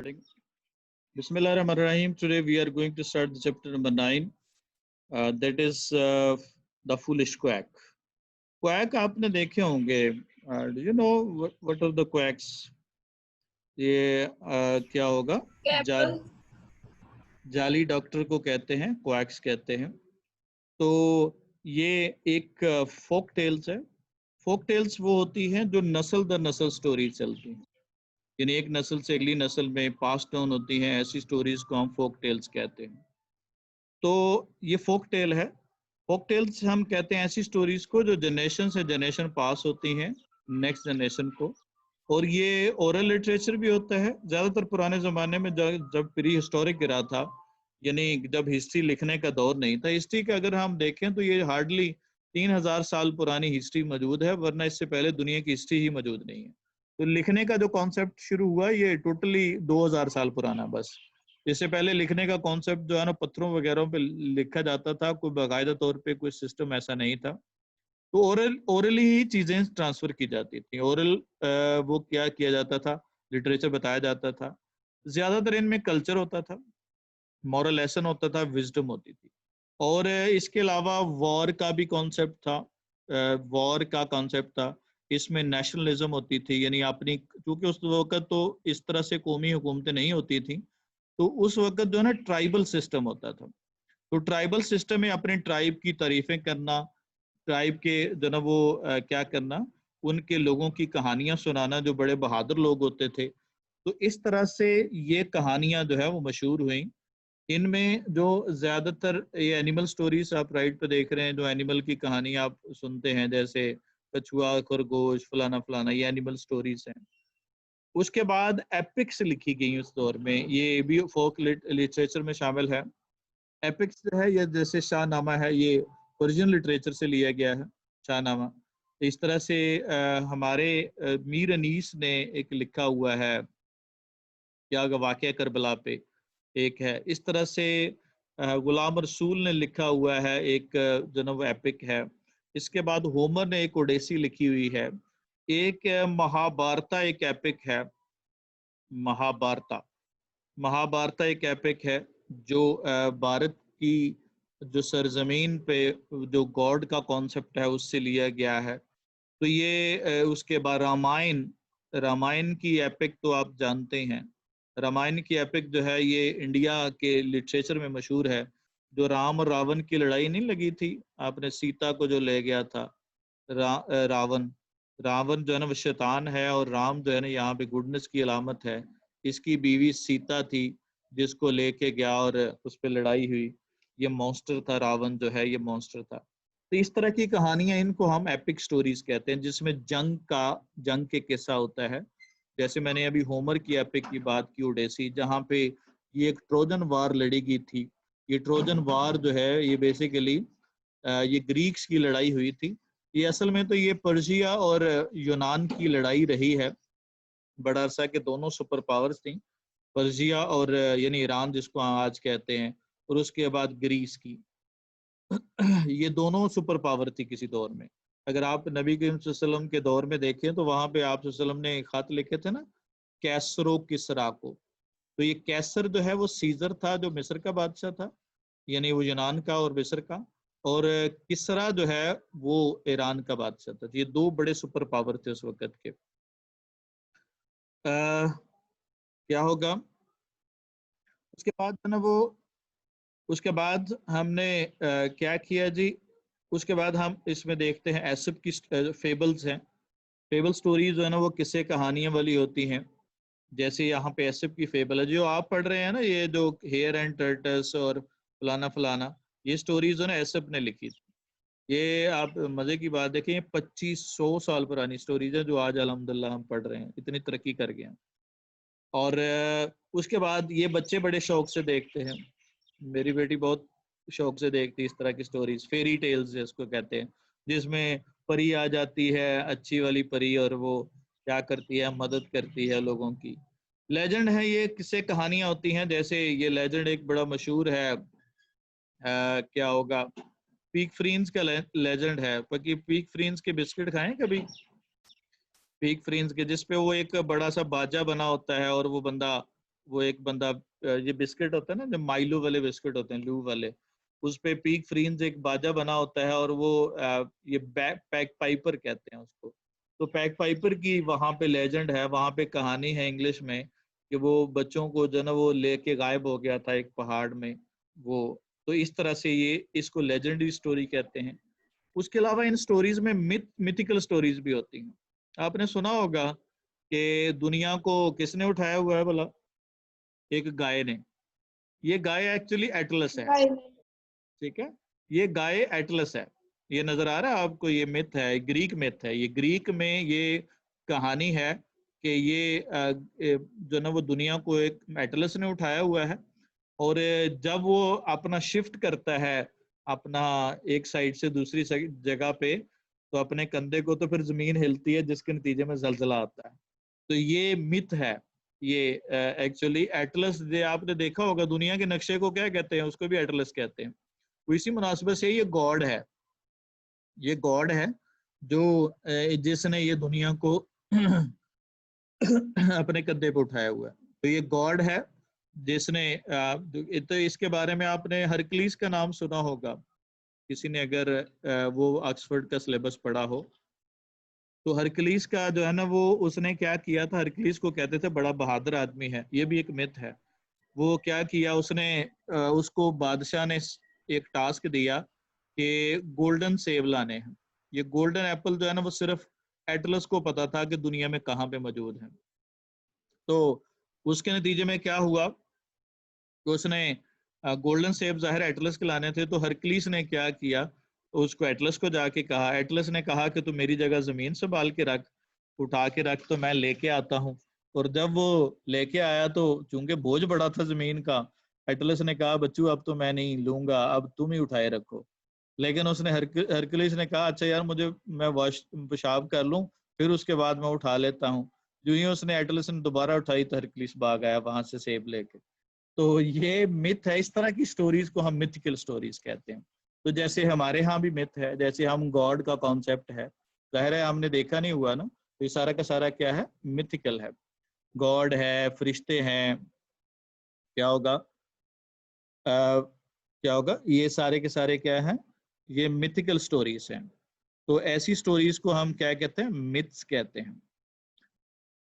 Starting. Bismillahirrahmanirrahim. Today we are going to start the chapter number 9. That is the foolish quack. Quack आपने देखे होंगे. Do you know what are the quacks? ये क्या होगा? जाली doctor को कहते हैं, क्वैक्स कहते हैं. तो ये एक फोक टेल्स है. फोक टेल्स वो होती हैं जो नस्ल दर नस्ल स्टोरी चलती हैं, यानी एक नस्ल से अगली नस्ल में पास डाउन होती हैं. ऐसी स्टोरीज को हम फोक टेल्स कहते हैं. तो ये फोक टेल है. फोक टेल्स हम कहते हैं ऐसी स्टोरीज को जो जनरेशन से जनरेशन पास होती हैं नेक्स्ट जनरेशन को. और ये ओरल लिटरेचर भी होता है. ज़्यादातर पुराने ज़माने में जब प्री हिस्टोरिक रहा था, यानी जब हिस्ट्री लिखने का दौर नहीं था, हिस्ट्री का अगर हम देखें तो ये हार्डली 3000 साल पुरानी हिस्ट्री मौजूद है, वरना इससे पहले दुनिया की हिस्ट्री ही मौजूद नहीं है. तो लिखने का जो कॉन्सेप्ट शुरू हुआ ये टोटली 2000 साल पुराना. बस इससे पहले लिखने का कॉन्सेप्ट जो है ना, पत्थरों वगैरह पे लिखा जाता था, कोई बाकायदा तौर पे कोई सिस्टम ऐसा नहीं था. तो ओरली ही चीज़ें ट्रांसफ़र की जाती थी. ओरल वो क्या किया जाता था, लिटरेचर बताया जाता था. ज़्यादातर इनमें कल्चर होता था, मॉरल लेसन होता था, विजडम होती थी. और इसके अलावा वॉर का भी कॉन्सेप्ट था. वॉर का कॉन्सेप्ट था. इसमें नेशनलिज्म होती थी, यानी अपनी, क्योंकि उस वक्त तो इस तरह से कौमी हुकूमतें नहीं होती थी, तो उस वक्त जो है ना ट्राइबल सिस्टम होता था. तो ट्राइबल सिस्टम में अपने ट्राइब की तारीफें करना, ट्राइब के जो ना वो क्या करना, उनके लोगों की कहानियां सुनाना जो बड़े बहादुर लोग होते थे. तो इस तरह से ये कहानियां जो है वो मशहूर हुई. इनमें जो ज़्यादातर ये एनिमल स्टोरीज आप राइट पे देख रहे हैं, जो एनिमल की कहानी आप सुनते हैं, जैसे कछुआ, खरगोश, फलाना फलाना, ये एनिमल स्टोरीज हैं. उसके बाद एपिक्स लिखी गई उस दौर में, ये भी फोक लिटरेचर में शामिल है. एपिक्स जो है ये जैसे शाहनामा है, ये पर्शियन लिटरेचर से लिया गया है शाहनामा. इस तरह से हमारे मीर अनीस ने एक लिखा हुआ है, क्या वाक़या करबला पे एक है. इस तरह से गुलाम रसूल ने लिखा हुआ है एक जनब एपिक है. इसके बाद होमर ने एक ओडेसी लिखी हुई है. एक महाभारता एक एपिक है. महाभारता एक एपिक है जो भारत की जो सरजमीन पे जो गॉड का कॉन्सेप्ट है उससे लिया गया है. तो ये उसके बाद रामायण की एपिक तो आप जानते हैं. रामायण की एपिक जो है ये इंडिया के लिटरेचर में मशहूर है. जो राम और रावण की लड़ाई नहीं लगी थी, आपने सीता को जो ले गया था रावण जो है ना वो शैतान है, और राम जो है ना यहाँ पे गुडनेस की अलामत है. इसकी बीवी सीता थी जिसको लेके गया और उस पर लड़ाई हुई. ये मॉन्स्टर था, रावण जो है ये मॉन्स्टर था. तो इस तरह की कहानियां, इनको हम एपिक स्टोरीज कहते हैं, जिसमें जंग के किस्सा होता है. जैसे मैंने अभी होमर की एपिक की बात की, ओडेसी, जहाँ पे ये एक ट्रोजन वार लड़ी गई थी. ये ट्रोजन वार जो है ये बेसिकली ये ग्रीक्स की लड़ाई हुई थी. ये असल में तो ये पर्शिया और यूनान की लड़ाई रही है बड़ा अरसा के. दोनों सुपर पावर्स थी, पर्शिया और यानी ईरान जिसको आज कहते हैं, और उसके बाद ग्रीस की. ये दोनों सुपर पावर थी किसी दौर में. अगर आप नबी करीम सल्लल्लाहु अलैहि वसल्लम के दौर में देखें तो वहां पे आप सल्लल्लाहु अलैहि वसल्लम ने खत लिखे थे ना कैसरो किसरा को. तो ये कैसर जो है वो सीजर था जो मिस्र का बादशाह था, यानी वो यूनान का और मिस्र का. और किसरा जो है वो ईरान का बादशाह था. ये दो बड़े सुपर पावर थे उस वक्त के. क्या होगा उसके बाद है ना वो, उसके बाद हमने क्या किया जी, उसके बाद हम इसमें देखते हैं एसप की फेबल्स हैं. फेबल स्टोरीज जो है ना वो किस्से कहानियां वाली होती हैं. जैसे यहाँ पे एसप की फेबल है जो आप पढ़ रहे हैं ना, ये जो हेयर एंड टर्टस और फलाना फलाना, ये स्टोरीज जो ना एसप ने लिखी थी. ये आप मजे की बात देखें, 2500 साल पुरानी स्टोरीज है जो आज अल्हम्दुलिल्लाह हम पढ़ रहे हैं, इतनी तरक्की कर गए हैं. और उसके बाद ये बच्चे बड़े शौक से देखते हैं. मेरी बेटी बहुत शौक से देखती है इस तरह की स्टोरीज, फेरी टेल्स जिसको कहते हैं, जिसमें परी आ जाती है, अच्छी वाली परी, और वो क्या करती है, मदद करती है लोगों की. लेजेंड है, ये किस्से कहानियां होती हैं. जैसे ये लेजेंड एक बड़ा मशहूर है, क्या होगा, पीक फ्रींस का लेजेंड है. बाकी पीक फ्रींस के बिस्किट खाएं कभी, पीक फ्रींस के, जिसपे वो एक बड़ा सा बाजा बना होता है और वो बंदा वो एक बंदा ये बिस्किट होता है ना, जो माइलो वाले बिस्किट होते हैं, लू वाले, उस पे पीक फ्रीन्स एक बाजा बना होता है, और वो ये पैक पाइपर कहते हैं उसको। तो पैक पाइपर की वहाँ पे लेजेंड है, वहाँ पे कहानी है इंग्लिश में कि वो बच्चों को जो ना वो लेके गायब हो गया था एक पहाड़ में वो। तो इस तरह से ये इसको लेजेंडरी स्टोरी कहते हैं। उसके अलावा इन स्टोरीज में मिथिकल स्टोरीज भी होती हैं। आपने सुना होगा कि दुनिया को किसने उठाया हुआ है भला? एक गाय ने। ये गाय एक्चुअली एटलस है, ठीक है। ये गाय एटलस है। ये नजर आ रहा है आपको? ये मिथ है, ग्रीक मिथ है। ये ग्रीक में ये कहानी है कि ये जो ना वो दुनिया को एक एटलस ने उठाया हुआ है, और जब वो अपना शिफ्ट करता है अपना एक साइड से दूसरी साइड जगह पे, तो अपने कंधे को तो फिर जमीन हिलती है, जिसके नतीजे में जलजला आता है। तो ये मिथ है। ये एक्चुअली एटलस, जो आपने देखा होगा दुनिया के नक्शे को क्या कहते हैं, उसको भी एटलस कहते हैं। तो इसी मुनासिबत से ये गॉड है। ये गॉड है जो जिसने ये दुनिया को अपने कंधे पे उठाया हुआ है। तो ये गॉड है जिसने तो इसके बारे में आपने हरक्लीस का नाम सुना होगा, किसी ने अगर वो ऑक्सफोर्ड का सिलेबस पढ़ा हो। तो हरक्लीस का जो है ना वो उसने क्या किया था, हरक्लीस को कहते थे बड़ा बहादुर आदमी है, ये भी एक मिथ है। वो क्या किया उसने, उसको बादशाह ने एक टास्क दिया कि गोल्डन सेब लाने हैं। ये गोल्डन एप्पल जो है ना वो सिर्फ एटलस को पता था कि दुनिया में कहाँ पे मौजूद है। तो उसके नतीजे में क्या हुआ कि उसने गोल्डन सेब जाहिर एटलस के लाने थे, तो हरक्लीस ने क्या किया, उसको एटलस को जाके कहा। एटलस ने कहा कि तू मेरी जगह जमीन संभाल के रख, उठा के रख, तो मैं लेके आता हूँ। और जब वो लेके आया तो चूंकि बोझ बड़ा था जमीन का, एटलस ने कहा बच्चू अब तो मैं नहीं लूंगा, अब तुम ही उठाए रखो। लेकिन उसने हरक्यूलिस ने कहा अच्छा यार मुझे, मैं वॉश पेशाब कर लूं, फिर उसके बाद मैं उठा लेता हूँ। जो ही उसने एटलस ने दोबारा उठाई तो हरक्यूलिस भाग आया वहां से सेब लेके। तो ये मिथ है। इस तरह की स्टोरीज को हम मिथिकल स्टोरीज कहते हैं। तो जैसे हमारे यहाँ भी मिथ है, जैसे हम गॉड का कॉन्सेप्ट है, जाहिर है हमने देखा नहीं हुआ ना, तो ये सारा का सारा क्या है, मिथिकल है। गॉड है, फरिश्ते हैं, क्या होगा, क्या होगा, ये सारे के सारे क्या हैं, ये मिथिकल स्टोरीज हैं। तो ऐसी स्टोरीज को हम क्या कहते हैं, मिथ्स कहते हैं।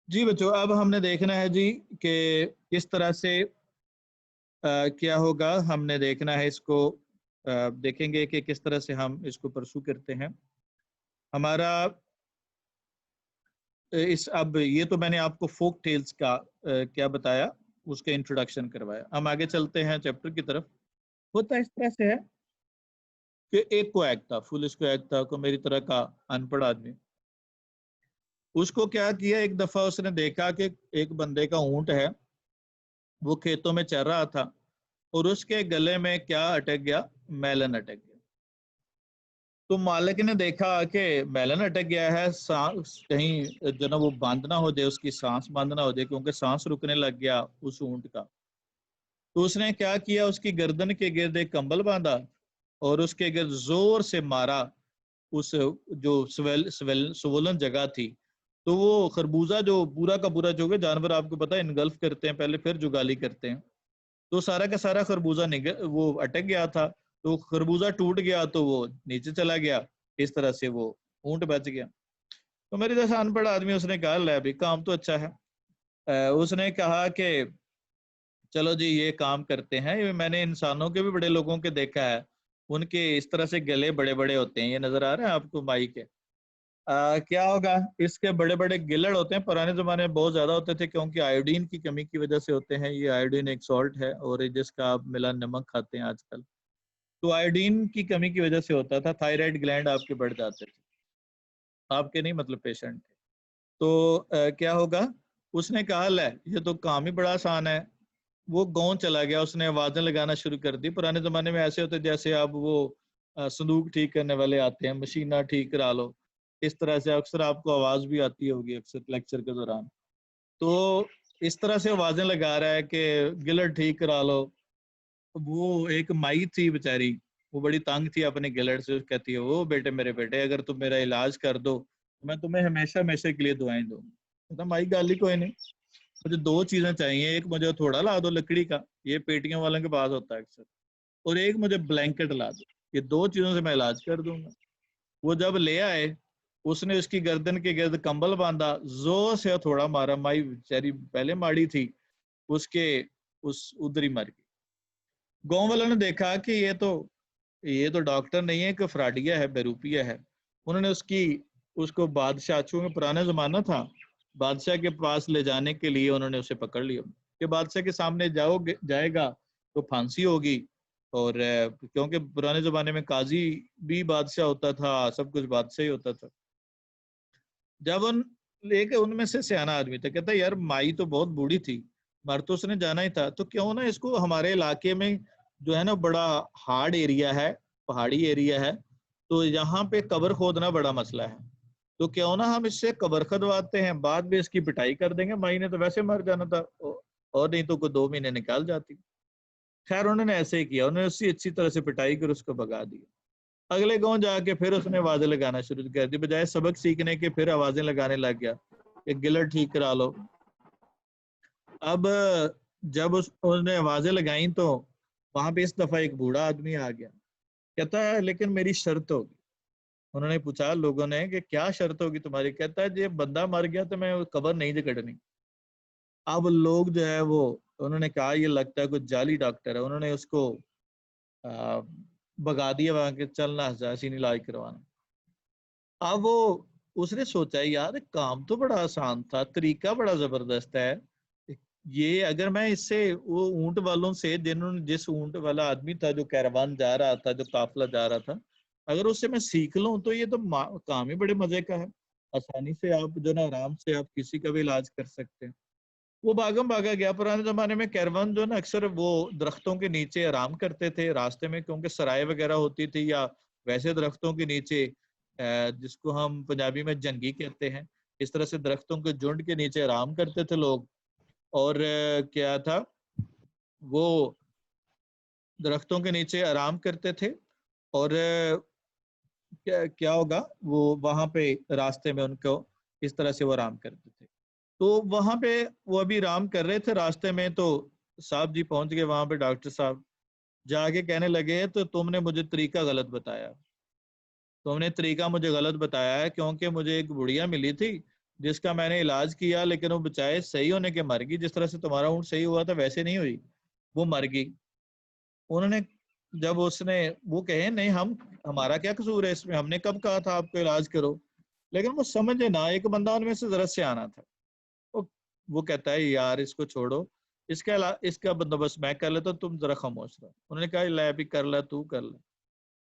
जी बच्चों, अब हमने देखना है जी कि किस तरह से क्या होगा, हमने देखना है इसको, देखेंगे कि किस तरह से हम इसको परसू करते हैं। हमारा इस, अब ये तो मैंने आपको फोक टेल्स का क्या बताया, उसका इंट्रोडक्शन करवाया। हम आगे चलते हैं चैप्टर की तरफ। होता इस तरह से है कि एक क्वैक था, फुलिश क्वैक था, को मेरी तरह का अनपढ़ आदमी। उसको क्या किया, एक दफा उसने देखा कि एक बंदे का ऊंट है, वो खेतों में चल रहा था, और उसके गले में क्या अटक गया, मेलन अटक गया। तो मालिक ने देखा कि मेलन अटक गया है, सांस कहीं जो ना वो बंद ना हो जाए, उसकी सांस बंद ना हो जाए, क्योंकि सांस रुकने लग गया उस ऊंट का। तो उसने क्या किया, उसकी गर्दन के गिर्द एक कंबल बांधा और उसके गिर्द जोर से मारा, उस जो स्वोलन जगह थी। तो वो खरबूजा जो पूरा का पूरा, जो कि जानवर आपको पता है इनगल्फ करते हैं पहले, फिर जुगाली करते हैं, तो सारा का सारा खरबूजा निकल, वो अटक गया था। तो खरबूजा टूट गया तो वो नीचे चला गया। इस तरह से वो ऊंट बच गया। तो मेरे जैसा अनपढ़ आदमी, उसने कहा ले अभी काम तो अच्छा है। उसने कहा कि चलो जी ये काम करते हैं। ये मैंने इंसानों के भी बड़े लोगों के देखा है, उनके इस तरह से गले बड़े बड़े होते हैं, ये नजर आ रहा है आपको माई के। क्या होगा, इसके बड़े बड़े गिलड़ होते हैं, पुराने जमाने में बहुत ज्यादा होते थे, क्योंकि आयोडीन की कमी की वजह से होते हैं। ये आयोडीन एक सॉल्ट है, और जिसका आप मिला नमक खाते हैं आजकल, तो आयोडीन की कमी की वजह से होता था। थायराइड ग्लैंड आपके बढ़ जाते थे, आपके नहीं मतलब पेशेंट के। तो क्या होगा, उसने कहा ले ये तो काम ही बड़ा आसान है। वो गांव चला गया, उसने आवाजें लगाना शुरू कर दी। पुराने जमाने में ऐसे होते जैसे अब वो संदूक ठीक करने वाले आते हैं, मशीना ठीक करा लो, इस तरह से अक्सर आपको आवाज भी आती होगी अक्सर लेक्चर के दौरान। तो इस तरह से आवाजें लगा रहा है कि गिलर ठीक करा लो। वो एक माई थी बेचारी, वो बड़ी तंग थी अपने गिलर से। कहती है ओ बेटे, मेरे बेटे, अगर तुम मेरा इलाज कर दो तो मैं तुम्हें हमेशा हमेशा के लिए दुआएं दूंगी। तो माई गाली कोई नहीं, मुझे 2 चीजें चाहिए, एक मुझे थोड़ा ला दो लकड़ी का, ये पेटियों वालों के पास होता है अक्सर, और एक मुझे ब्लैंकेट ला दो, ये 2 चीजों से मैं इलाज कर दूंगा। वो जब ले आए, उसने उसकी गर्दन के गिर्द कंबल बांधा, जोर से थोड़ा मारा, माई बेचारी पहले माड़ी थी, उसके उस उधर ही मर गई। गांव वालों ने देखा कि ये तो डॉक्टर नहीं है, कि फ्राडिया है, बेरूपिया है। उन्होंने उसको बादशाह, चूंकि पुराना जमाना था, बादशाह के पास ले जाने के लिए उन्होंने उसे पकड़ लिया कि बादशाह के सामने जाएगा तो फांसी होगी। और क्योंकि पुराने जमाने में काजी भी बादशाह होता था, सब कुछ बादशाह ही होता था। जब उन लेके उनमें से सियाना आदमी था, कहता यार माई तो बहुत बूढ़ी थी, मर तो उसने जाना ही था, तो क्यों ना इसको हमारे इलाके में जो है ना बड़ा हार्ड एरिया है, पहाड़ी एरिया है, तो यहाँ पे कब्र खोदना बड़ा मसला है, तो क्यों ना हम इससे कब्र खुदवाते हैं, बाद में इसकी पिटाई कर देंगे, माई ने तो वैसे मर जाना था, और नहीं तो कोई 2 महीने निकाल जाती। खैर उन्होंने ऐसे ही किया, उन्होंने उसकी अच्छी तरह से पिटाई कर उसको भगा दिया। अगले गांव जाके फिर उसने आवाजें लगाना शुरू कर दी, बजाय सबक सीखने के फिर आवाजें लगाने लग गया कि गिलर ठीक करा लो। अब जब उसने आवाजें लगाई तो वहां पे इस दफा एक बूढ़ा आदमी आ गया, कहता है लेकिन मेरी शर्त होगी। उन्होंने पूछा लोगों ने कि क्या शर्त होगी तुम्हारी? कहता है ये बंदा मर गया तो मैं कब्र नहीं जकड़नी। अब लोग जो है वो, उन्होंने कहा ये लगता है कुछ जाली डॉक्टर है, उन्होंने उसको आ, भगा दिया वहां के, चलना हसीन इलाज करवाना। अब वो उसने सोचा यार काम तो बड़ा आसान था, तरीका बड़ा जबरदस्त है, ये अगर मैं इससे वो ऊंट वालों से, जिन्होंने जिस ऊंट वाला आदमी था जो कैरवान जा रहा था, जो काफिला जा रहा था, अगर उससे मैं सीख लूं तो ये तो काम ही बड़े मजे का है। आसानी से आप जो ना आराम से आप किसी का भी इलाज कर सकते हैं। वो भागम भागा गया। पुराने जमाने में कैरवान जो ना अक्सर वो दरख्तों के नीचे आराम करते थे रास्ते में, क्योंकि सराय वगैरह होती थी, या वैसे दरख्तों के नीचे, जिसको हम पंजाबी में जंगी कहते हैं, इस तरह से दरख्तों के झुंड के नीचे आराम करते थे लोग। और क्या था, वो दरख्तों के नीचे आराम करते थे, और क्या क्या होगा, वो वहां पे रास्ते में उनको इस तरह से वो आराम करते थे। तो वहां पे वो अभी आराम कर रहे थे रास्ते में, तो साहब जी पहुंच गए वहां पे, डॉक्टर साहब जाके कहने लगे तो तुमने मुझे तरीका गलत बताया, तुमने तरीका मुझे गलत बताया है, क्योंकि मुझे एक बुढ़िया मिली थी जिसका मैंने इलाज किया, लेकिन वो बचाए सही होने के मर गई, जिस तरह से तुम्हारा ऊँट सही हुआ था वैसे नहीं हुई, वो मर गई। उन्होंने जब उसने वो कहे नहीं, हम हमारा क्या कसूर है इसमें, हमने कब कहा था आपको इलाज करो, लेकिन वो समझे ना, एक बंदा उनमें से जरा से आना था। वो वो कहता है यार इसको छोड़ो, इसका बंदोबस्त मैं कर लेता, तुम जरा खामोश रहो। उन्होंने कहा ले अभी कर ले, तू कर ले।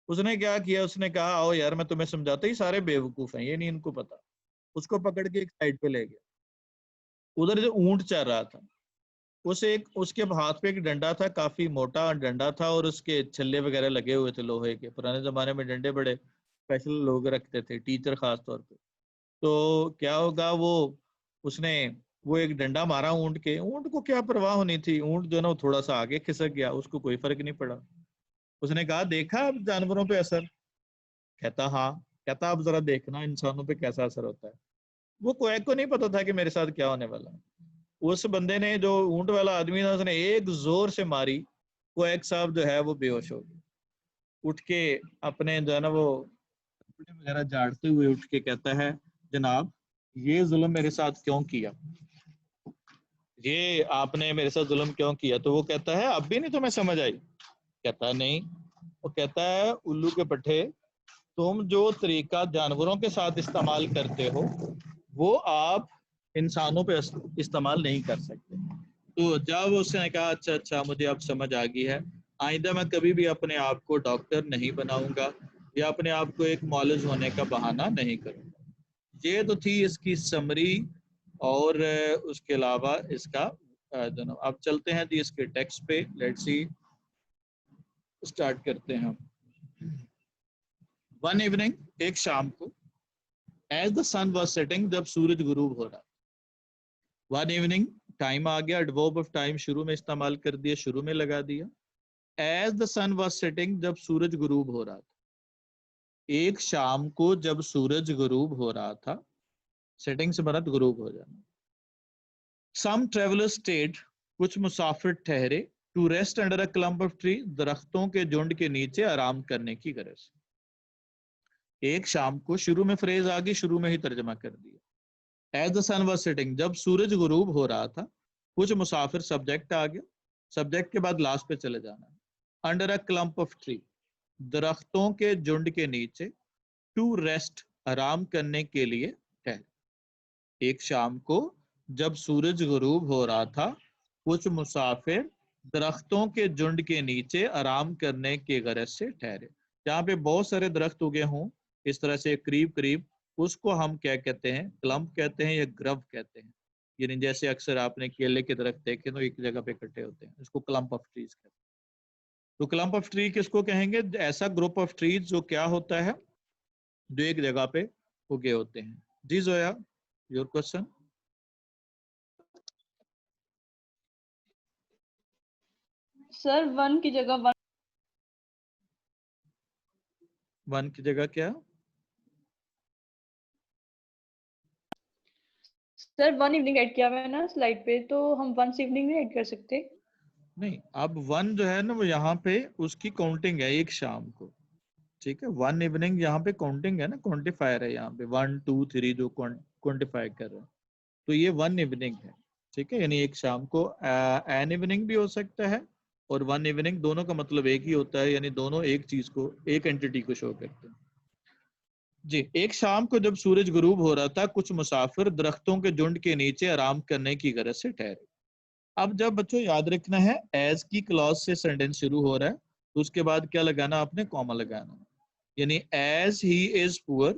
उसने क्या किया, उसने कहा आओ यार मैं तुम्हें समझाता, ही सारे बेवकूफ हैं, ये नहीं इनको पता। उसको पकड़ के एक साइड पे ले गया, उधर जो ऊंट चल रहा था, उसके हाथ पे एक डंडा था, काफी मोटा डंडा था, और उसके छल्ले वगैरह लगे हुए थे लोहे के। पुराने जमाने में डंडे बड़े स्पेशल लोग रखते थे, टीचर खास तौर पे। तो क्या होगा, उसने वो एक डंडा मारा ऊंट को क्या परवाह होनी थी, ऊंट जो है ना वो थोड़ा सा आगे खिसक गया, उसको कोई फर्क नहीं पड़ा। उसने कहा देखा अब जानवरों पे असर? कहता हाँ। कहता अब जरा देखना इंसानों पे कैसा असर होता है। वो कोई को नहीं पता था कि मेरे साथ क्या होने वाला है। उस बंदे ने, जो ऊंट वाला आदमी था, उसने एक जोर से मारी, कोएक साहब जो है वो बेहोश हो गए। उठ के अपने जो है ना वो कपड़े वगैरह झाड़ते हुए उठ के कहता है जनाब ये जुल्म मेरे साथ क्यों किया, ये आपने मेरे साथ जुल्म क्यों किया? तो वो कहता है अब भी नहीं तुम्हें समझ आई? कहता है नहीं। वो कहता है उल्लू के पट्टे, तुम जो तरीका जानवरों के साथ इस्तेमाल करते हो वो आप इंसानों पे इस्तेमाल नहीं कर सकते। तो जब उसने कहा अच्छा अच्छा मुझे अब समझ आ गई है, आइंदा मैं कभी भी अपने आप को डॉक्टर नहीं बनाऊंगा, या अपने आप को एक मौलज होने का बहाना नहीं करूंगा। ये तो थी इसकी समरी। और उसके अलावा इसका अब चलते हैं जी इसके टेक्स्ट पे, लेट्स सी, स्टार्ट करते हैं। वन इवनिंग, एक शाम को, as the sun was setting, जब सूरज गुरूब हो रहा। वन इवनिंग, टाइम आ गया, एडवर्ब ऑफ टाइम शुरू में इस्तेमाल कर दिया, शुरू में लगा दिया। As the sun was setting, जब सूरज गुरूब हो रहा था। एक शाम को जब सूरज गुरूब हो रहा था, सेटिंग से मरद गुरूब हो जाना। सम ट्रेवलर्स स्टेड, कुछ मुसाफिर ठहरे, to rest under a clump of tree, दरख्तों के झुंड के नीचे आराम करने की गरज से। एक शाम को, शुरू में फ्रेज आ गई, शुरू में ही तर्जमा कर दिया। As the sun was setting, जब सूरज गुरूब हो रहा था, कुछ मुसाफिर सब्जेक्ट आ गया, सब्जेक्ट के बाद लास्ट पे चले जाना है। Under a clump of tree, दरख्तों के झुंड के नीचे, टू रेस्ट, आराम करने के लिए ठहरे। एक शाम को जब सूरज गुरूब हो रहा था, कुछ मुसाफिर दरख्तों के झुंड के नीचे आराम करने के गरज से ठहरे। जहाँ पे बहुत सारे दरख्त उगे हों इस तरह से करीब करीब, उसको हम क्या कहते हैं, क्लम्प कहते हैं या ग्रव कहते हैं। यानी जैसे अक्सर आपने केले के दरख्त देखे तो एक जगह पे इकट्ठे होते हैं, इसको क्लम्प ऑफ ट्रीज कहते हैं। तो क्लम्प ऑफ ट्री किसको कहेंगे? ऐसा ग्रुप ऑफ ट्रीज जो क्या होता है, जो एक जगह पे उगे होते हैं। जी Zoya, your question. Sir one की जगह वन की जगह क्या? सर वन इवनिंग ऐड किया हुआ है ना स्लाइड पे, तो हम वन इवनिंग नहीं ऐड कर सकते? नहीं, अब वन जो है ना वो यहाँ पे उसकी काउंटिंग है एक शाम को, ठीक है। वन इवनिंग यहाँ पे काउंटिंग है ना, क्वांटिफायर है यहाँ पे 1 2 3 जो क्वांटिफाई कर रहे हैं, तो ये वन इवनिंग है, ठीक है। यानी एक शाम को एन इवनिंग भी हो सकता है और वन इवनिंग, दोनों का मतलब एक ही होता है, यानी दोनों एक चीज को, एक एंटिटी को शो करते हैं। जी, एक शाम को जब सूरज गुरूब हो रहा था, कुछ मुसाफिर दरख्तों के झुंड के नीचे आराम करने की गरज से ठहरे। अब जब बच्चों याद रखना है, एज की क्लॉज से सेंटेंस शुरू हो रहा है, तो उसके बाद क्या लगाना आपने? कॉमा लगाना। यानी एज ही इज पुअर,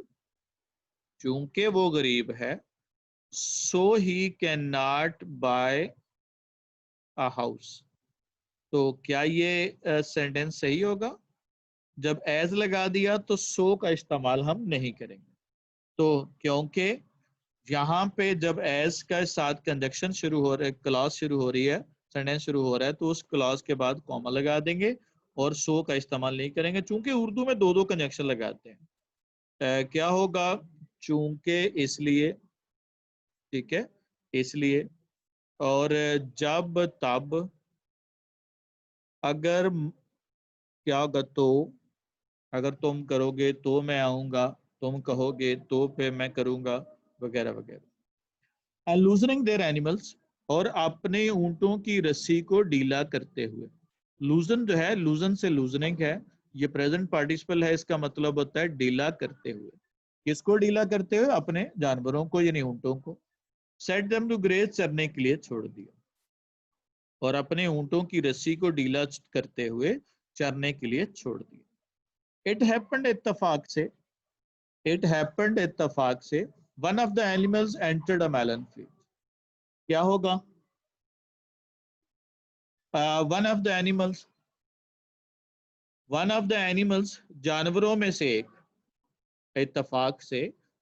चूंकि वो गरीब है, so he can not buy a house. तो क्या ये सेंटेंस सही होगा? जब एज लगा दिया तो सो का इस्तेमाल हम नहीं करेंगे, तो क्योंकि यहाँ पे जब एज का साथ कंजक्शन शुरू हो रहा है, क्लॉज शुरू हो रही है, सेंटेंस शुरू हो रहा है, तो उस क्लॉज के बाद कॉमा लगा देंगे और सो का इस्तेमाल नहीं करेंगे। चूंकि उर्दू में दो दो कंजक्शन लगाते हैं, क्या होगा? चूंकि, इसलिए, ठीक है, इसलिए, और जब, तब, अगर, क्या होगा? तो, अगर तुम करोगे तो मैं आऊंगा, तुम कहोगे तो पे मैं करूंगा, वगैरह वगैरह। एंड लूजनिंग देयर एनिमल्स, और अपने ऊंटों की रस्सी को ढीला करते हुए। लूजन जो है, लूजन से लूजनिंग है, ये प्रेजेंट पार्टिसिपल है, इसका मतलब होता है ढीला करते हुए। किसको ढीला करते हुए? अपने जानवरों को, यानी ऊंटों को। सेट देम टू ग्रेज, चरने के लिए छोड़ दिया, और अपने ऊंटों की रस्सी को ढीला करते हुए चरने के लिए छोड़ दिया। इट हैपेंड, इत्तफाक से, इट हैपेंड इत्तफाक से, one of the animals entered a melon field. क्या होगा? One of the animals, one of the animals, जानवरों में से एक, इत्तफाक से,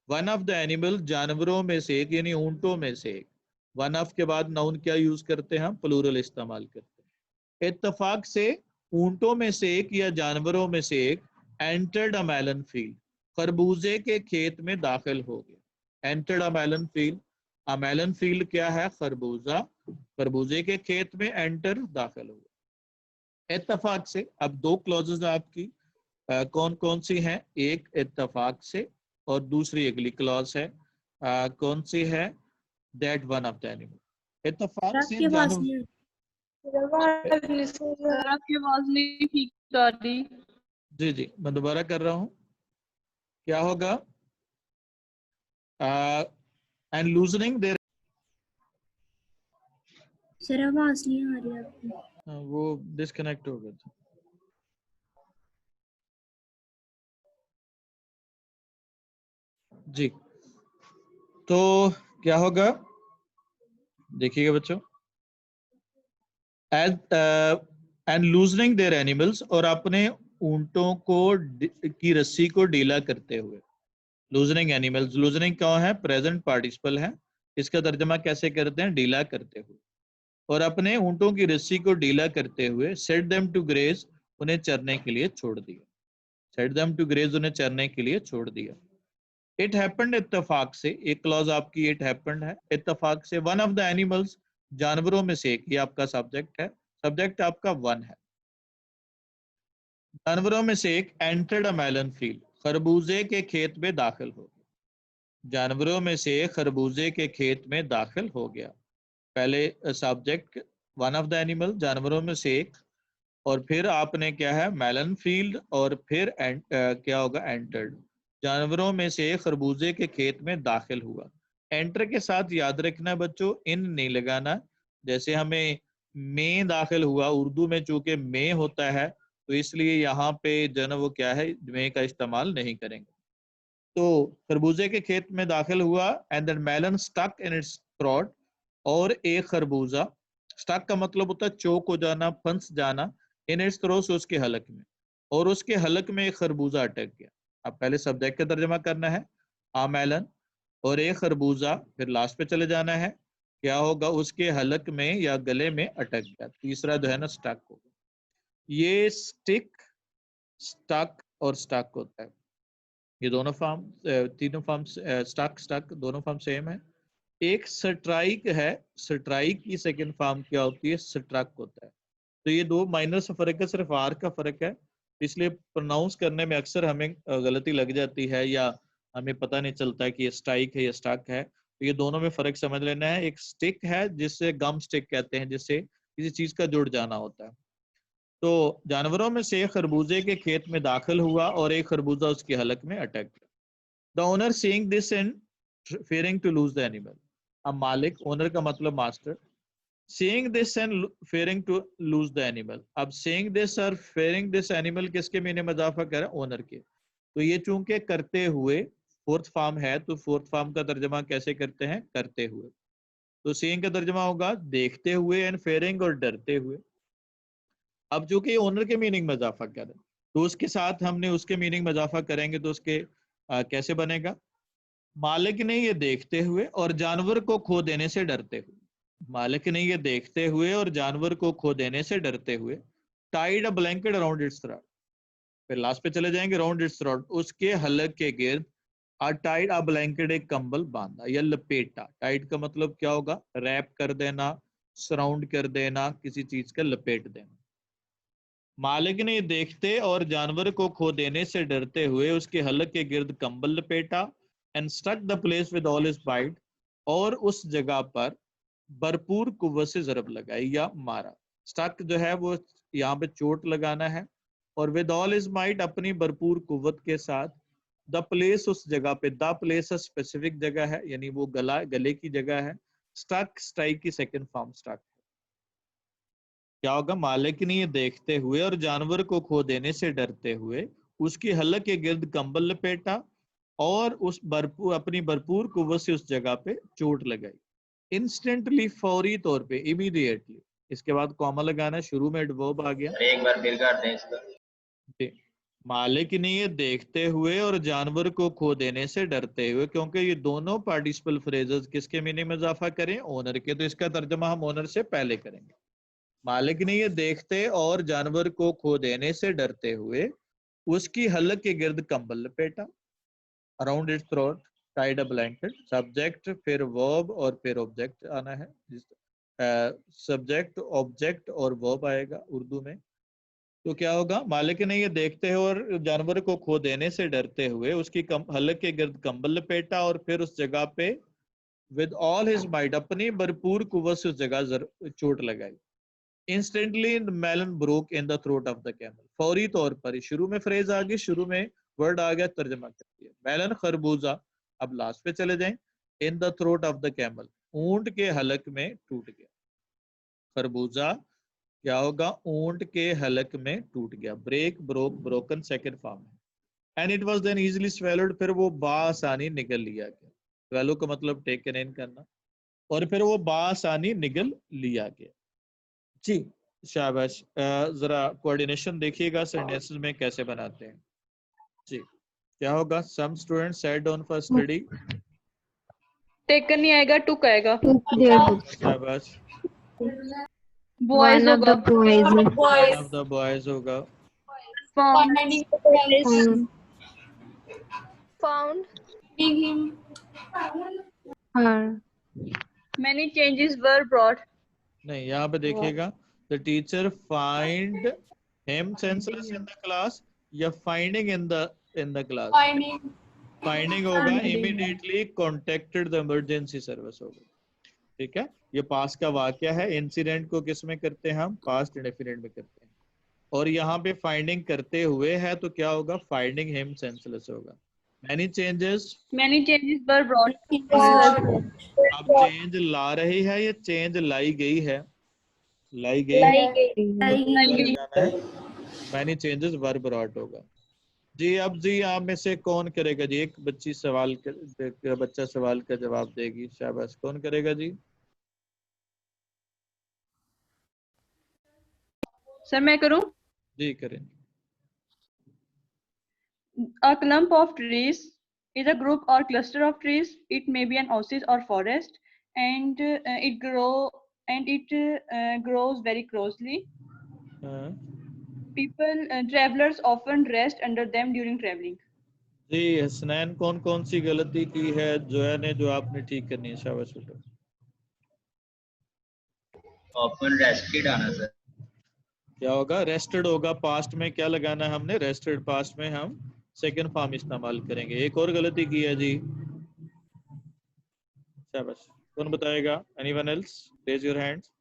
वन ऑफ द एनिमल, जानवरों में से एक, यानी ऊंटों में से एक। वन ऑफ के बाद नाउन क्या यूज करते हैं हम? प्लूरल इस्तेमाल करते हैं। इत्तफाक से ऊंटों में से एक या जानवरों में से एक, एंटर्ड अ मेलन फील्ड, खरबूजे के खेत में दाखिल हो गया। Entered a melon field, a melon field क्या है? खरबूजा, खरबूजे के खेत में एंटर, दाखिल हो गया। इत्तफाक से, अब दो क्लॉजेज आपकी, कौन कौन सी हैं? एक इत्तफाक से और दूसरी अगली क्लॉज है, कौन सी है? That one of the animal. इत्तफाक से आपकी आवाज जानवर, नहीं सर आपकी आवाज नहीं ठीक आ रही। जी जी मैं दोबारा कर रहा हूँ। क्या होगा? एंड लूजनिंग देयर, सर आवाज नहीं आ रही आपकी। वो डिस्कनेक्ट हो गया था। जी, तो क्या होगा? देखिएगा बच्चों, एंड लूजनिंग देयर एनिमल्स, और अपने ऊंटों को की रस्सी को ढीला करते हुए। लूजनिंग एनिमल्स, लूजनिंग क्या है? प्रेजेंट पार्टिसिपल है, इसका तर्जमा कैसे करते हैं? ढीला करते हुए। और अपने ऊंटों की रस्सी को ढीला करते हुए, सेट देम टू ग्रेज, उन्हें चरने के लिए छोड़ दिया। सेट देम टू ग्रेज, उन्हें चरने के लिए छोड़ दिया। इट हैपेंड, इत्तफाक से, एक क्लॉज आपकी इट हैपेंड है, इत्तफाक से, वन ऑफ द एनिमल्स, जानवरों में से एक, ये आपका सब्जेक्ट है, सब्जेक्ट आपका वन है। जानवरों में से एक एंटर्ड अ मेलन फील्ड, खरबूजे के खेत में दाखिल हो गया। जानवरों में से एक खरबूजे के खेत में दाखिल हो गया। पहले subject one of the animal, जानवरों में से एक, और फिर आपने क्या है मेलन फील्ड, और फिर क्या होगा एंटर्ड, जानवरों में से एक खरबूजे के खेत में दाखिल हुआ। एंटर के साथ याद रखना बच्चों, इन नहीं लगाना। जैसे हमें में दाखिल हुआ, उर्दू में चूंकि में होता है तो इसलिए यहाँ पे जो है वो क्या है में का इस्तेमाल नहीं करेंगे। तो खरबूजे के खेत में दाखिल हुआ, and the melon stuck in its throat, और एक खरबूजा, स्टक का मतलब होता है चोक हो जाना, फंस जाना, इन इट्स थ्रोट, उसके हलक में, और उसके हलक में एक खरबूजा अटक गया। अब पहले सब्जेक्ट का तर्जमा करना है, आ मेलन और एक खरबूजा, फिर लास्ट पे चले जाना है, क्या होगा उसके हलक में या गले में अटक गया। तीसरा जो है ना स्टक होगा। ये स्टिक, स्टक और स्टक होता है, ये दोनों फॉर्म, तीनों फॉर्म, स्टक स्टक दोनों फॉर्म सेम है। एक स्ट्राइक है, स्ट्राइक की सेकंड फॉर्म क्या होती है, स्ट्रक होता है। तो ये दो माइनर से फर्क है, सिर्फ आर का फर्क है, इसलिए प्रोनाउंस करने में अक्सर हमें गलती लग जाती है, या हमें पता नहीं चलता है कि ये स्ट्राइक है या स्टक है। तो ये दोनों में फर्क समझ लेना है। एक स्टिक है जिससे गम स्टिक कहते हैं, जिससे किसी चीज का जुड़ जाना होता है। तो जानवरों में से खरबूजे के खेत में दाखिल हुआ और एक खरबूजा उसकी हलक में अटक गया। The owner seeing this and fearing to lose the animal, अब मालिक, ओनर का मतलब master, seeing this and fearing to lose the animal, अब seeing this और fearing this animal किसके मीनिंग में इजाफा कर रहा है, ओनर के। तो ये चूंकि करते हुए फोर्थ फॉर्म है, तो फोर्थ फॉर्म का तर्जमा कैसे करते हैं, करते हुए। तो seeing का तर्जमा होगा देखते हुए, एंड fearing और डरते हुए। अब चूंकि ये ओनर के मीनिंग में इजाफा कर रहे हैं, तो उसके साथ हमने उसके मीनिंग में इजाफा करेंगे, तो उसके कैसे बनेगा, मालिक ने ये देखते हुए और जानवर को खो देने से डरते हुए, मालिक ने ये देखते हुए और जानवर को खो देने से डरते हुए, Tide a blanket around its throat, फिर लास्ट पे चले जाएंगे, अराउंड इट्स थ्रोट, उसके हलक के गिर्द, आ टाइड अ ब्लैंकेट, एक कंबल बांधा या लपेटा। टाइड का मतलब क्या होगा, रैप कर देना, सराउंड कर देना, किसी चीज का लपेट देना। मालिक ने देखते और जानवर को खो देने से डरते हुए उसके हलक के गिर्द कंबल लपेटा, and stuck the place with all his bite, और उस जगह पर भरपूर कुव्वत से जरब लगाई या मारा। स्टक जो है वो यहाँ पे चोट लगाना है, और विद ऑल हिज माइट, अपनी भरपूर कुव्वत के साथ, द प्लेस, उस जगह पे, द प्लेस स्पेसिफिक जगह है, यानी वो गले की जगह है। स्टक स्ट्राइक की सेकंड फॉर्म स्टक। क्या होगा, मालिक ने ये देखते हुए और जानवर को खो देने से डरते हुए उसकी हलक के गिर्द कंबल लपेटा, और उस भरपूर अपनी भरपूर कुव्वत से उस जगह पे चोट लगाई। इंस्टेंटली, फौरी तौर पे, इमीडिएटली, इसके बाद कॉमा लगाना है, शुरू में एडवर्ब आ गया। एक बार फिर कर दें इसका। मालिक ने ये देखते हुए और जानवर को खो देने से डरते हुए, क्योंकि ये दोनों पार्टिसिपल फ्रेजेस किसके मीनिंग में इजाफा करें, ओनर के, तो इसका तर्जमा हम ओनर से पहले करेंगे। मालिक ने ये देखते और जानवर को खो देने से डरते हुए उसकी हलक के गिर्द कंबल लपेटा, around its throat Tide a blanket. Subject, फिर वर्ब और फिर ऑब्जेक्ट आना है, सब्जेक्ट ऑब्जेक्ट और वर्ब आएगा उर्दू में। तो क्या होगा, मालिक ने ये देखते हुए और जानवर को खो देने से डरते हुए उसकी हलक के गिर्द कंबल लपेटा, और फिर उस जगह पे विद ऑल हिज माइट, अपनी भरपूर कुव्वत से उस जगह चोट लगाई। Instantly melon broke in the throat of the camel, फौरी तौर पर, शुरू में फ्रेज आ गई, शुरू में वर्ड आ गया, तर्जमा कर दिया, मेलन खरबूजा। अब लास्ट पे चले जाएं, इन the throat of the camel, ऊंट के हलक में टूट गया। खरबूजा क्या होगा, ऊंट के हलक में टूट गया। Break, broke, broken second form है। And it was then easily swallowed, फिर वो बासानी निगल लिया गया। स्वेलो का मतलब टेकन इन करना, और फिर वो बासानी निगल लिया गया। जी शाबाश। जरा कोऑर्डिनेशन देखिएगा सेंटेंसेस में कैसे बनाते हैं। जी क्या होगा, some students set down for study, taken नहीं आएगा, टुक आएगा। शाबाश। बॉयज One of होगा। the boys. One of the boys होगा। Found. Her. Many changes were brought. नहीं, यहाँ पे देखिएगा the teacher find him senseless in the class या finding in the class. Finding होगा, immediately contacted the emergency service होगा। ठीक है, ये पास्ट का वाक्य है। इंसिडेंट को किस में करते हैं हम? पास्ट इंडेफिनिट में करते हैं। और यहाँ पे फाइंडिंग करते हुए है तो क्या होगा? फाइंडिंग हिम सेंसलेस होगा। Many changes were brought. अब चेंज ला रही है या चेंज लाई गई है? लाई गई है। मैनी चेंजेस वर ब्रॉट होगा जी। अब जी आप में से कौन करेगा जी? एक बच्चा सवाल का जवाब देगी, शाबाश। कौन करेगा जी? सर मैं करूं? जी करें। A clump of trees is a group or cluster of trees. It may be an oasis or forest, and it grows very closely. Travelers often rest under them during traveling. जी हसनैन, कौन कौन सी गलती की है जोया ने जो आपने ठीक करनी है? शाबाश बेटा। ऑफन रेस्टेड आना सर। क्या होगा? रेस्टेड होगा। पास्ट में क्या लगाना है हमने? रेस्टेड। पास्ट में हम सेकंड फॉर्म इस्तेमाल करेंगे। एक और गलती की है जी, शाबाश। कौन बताएगा? Anyone else? Raise your hands.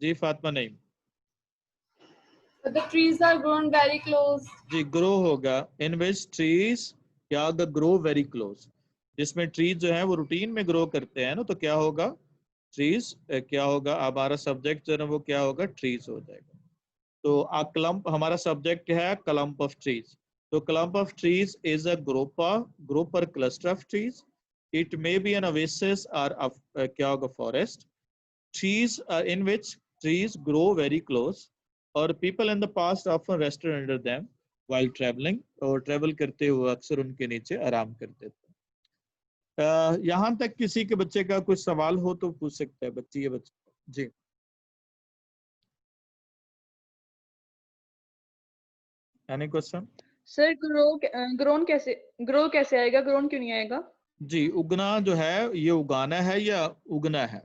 जी Fatima Naeem. The trees are grown very close. जी ग्रो होगा। इन विच ट्रीज क्या होगा? Grow very close. जिसमें ट्रीज जो है वो रूटीन में ग्रो करते हैं ना, तो क्या होगा? ट्रीज क्या होगा? हमारा सब्जेक्ट जो है वो क्या होगा? ट्रीज हो जाएगा। तो अ क्लम्प हमारा सब्जेक्ट है क्लम्प ऑफ ट्रीज। तो clump of trees is a group और cluster of trees. It may be an oasis और क्या होगा? Forest. trees in which trees grow very close or people in the past often rested under them while traveling, और travel करते हुए अक्सर उनके नीचे आराम करते थे। यहाँ तक किसी के बच्चे का कुछ सवाल हो तो पूछ सकता है बच्ची या बच्चा। जी एनी क्वेश्चन? सर ग्रो कैसे आएगा? ग्रोन क्यों नहीं आएगा? जी उगना जो है ये उगाना है या उगना है?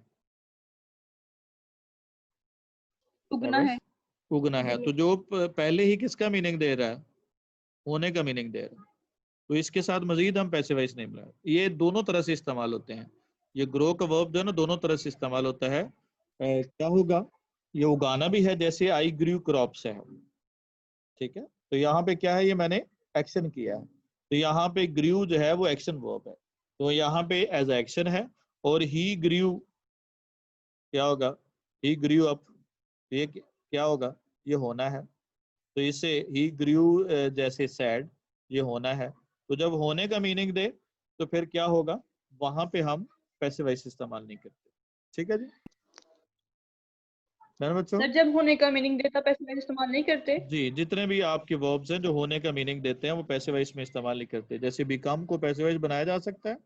उगना है। उगना है। तो जो पहले ही किसका मीनिंग दे रहा है? होने का मीनिंग दे रहा है। तो इसके साथ मजीद हम पैसे वाइज नहीं मिला। ये दोनों तरह से इस्तेमाल होते हैं। ये ग्रो का वर्ब जो है ना दोनों तरह से इस्तेमाल होता है। क्या होगा? ये उगाना भी है, जैसे आई ग्रू क्रॉप्स है। ठीक है, तो यहाँ पे क्या है? ये मैंने एक्शन किया है। तो यहाँ पे ग्रू जो है वो एक्शन वर्ब है, तो यहाँ पे एज एक्शन है। और ही ग्रू क्या होगा? ही ग्रू अप। ये क्या होगा? ये होना है। तो इसे ही ग्रू जैसे सैड, ये होना है। तो जब होने का मीनिंग दे तो फिर क्या होगा? वहां पे हम पैसिव वॉइस इस्तेमाल नहीं करते। ठीक है जी बच्चों? सर जब होने का मीनिंग देता पैसिव इस्तेमाल नहीं करते? जी जितने भी आपके वर्ब्स हैं जो होने का मीनिंग देते हैं वो पैसिव वॉइस में इस्तेमाल नहीं करते। जैसे बिकम को पैसिव वॉइस बनाया जा सकता है,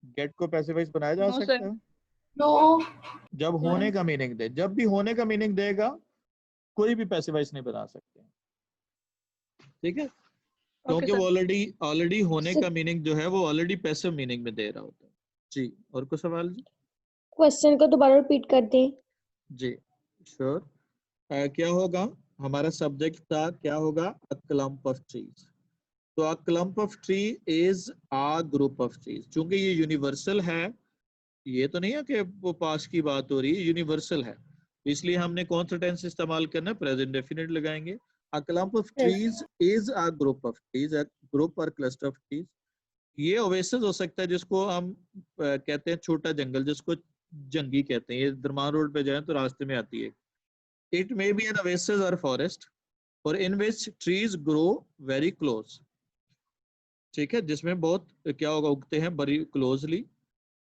गेट को पैसिव वॉइस बनाया जा नो सकता सर। है No. जब होने का मीनिंग दे। जब भी होने का मीनिंग देगा कोई भी पैसिव वॉइस नहीं बना सकते। ठीक है, क्योंकि वो ऑलरेडी होने का मीनिंग जो है वो ऑलरेडी पैसिव मीनिंग में दे रहा होता है। जी और कुछ सवाल जी? क्वेश्चन को दोबारा रिपीट कर दें। जी श्योर। क्या होगा? हमारा सब्जेक्ट था क्या होगा? A clump of trees. तो a clump of tree is a group of trees. चूंकि ये यूनिवर्सल है, ये तो नहीं है कि वो पास की बात हो रही है, यूनिवर्सल है, इसलिए हमने कौन सा टेंस इस्तेमाल करना है? प्रेजेंट डेफिनेट लगाएंगे। A clump of trees is a group of trees, a group और क्लस्टर ऑफ ट्रीज। ये ओवेसिस हो सकता है जिसको हम कहते हैं छोटा जंगल, जिसको जंगी कहते हैं। ये दरमान रोड पे जाए तो रास्ते में आती है। इट मे बी एन ओवेसिस और फॉरेस्ट और इन which trees grow very close. ठीक है, जिसमें बहुत क्या होगा? उगते हैं बड़ी क्लोजली।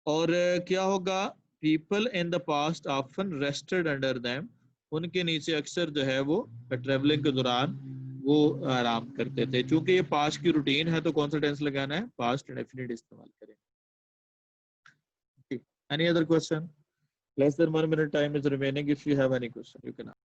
और क्या होगा? People in the past often rested under them, उनके नीचे अक्सर जो है वो ट्रेवलिंग के दौरान वो आराम करते थे। चूंकि ये पास्ट की रूटीन है तो कौन सा टेंस लगाना है? पास्ट इंडेफिनिट इस्तेमाल करें। Any other question? Less than 1 minute time is remaining. If you have any question, you can